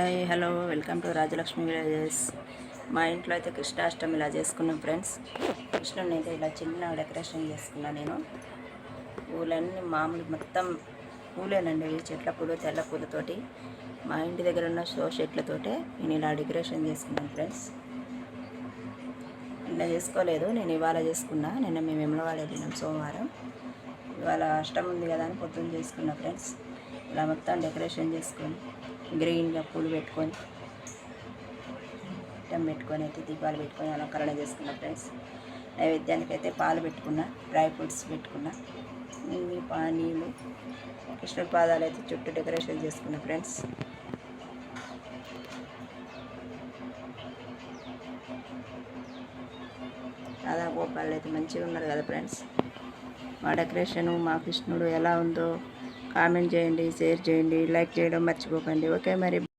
Hi hello welcome to Rajalakshmi villages. మా ఇంట్లో అయితే కృష్ణాష్టమి ఇలా చేసుకున్నాం ఫ్రెండ్స్. కృష్ణుని అయితే ఇలా చిన్న డెకరేషన్ చేసుకున్నాను నేను. పూలన్నీ మామూలు మొత్తం పూలేనండి, చెట్ల పూలు తెల్ల పూలతోటి మా ఇంటి దగ్గర ఉన్న షో చెట్లతోటే నేను ఇలా డెకరేషన్ చేసుకున్నాను ఫ్రెండ్స్. నిన్న చేసుకోలేదు, నేను ఇవాళ చేసుకున్నా. నిన్న మేము వెమ్లవాడ వెళ్ళినాం సోమవారం. ఇవాళ అష్టమి ఉంది కదా అని పొద్దున్న చేసుకున్నా ఫ్రెండ్స్. ఇలా మొత్తం డెకరేషన్ చేసుకొని గ్రీన్గా పూలు పెట్టుకొని పెట్టుకొని అయితే దీపాలు పెట్టుకొని అలంకరణ చేసుకున్నా ఫ్రెండ్స్. నైవేద్యానికి అయితే పాలు పెట్టుకున్నా, డ్రై ఫ్రూట్స్ పెట్టుకున్నా, నీళ్ళు కృష్ణుడి పాదాలు అయితే చుట్టూ డెకరేషన్ చేసుకున్నా ఫ్రెండ్స్. రాధా గోపాలు అయితే మంచిగా ఉన్నారు కదా ఫ్రెండ్స్. మా డెకరేషను మా కృష్ణుడు ఎలా ఉందో కామెంట్ చేయండి, షేర్ చేయండి, లైక్ చేయడం మర్చిపోకండి. ఓకే మరి.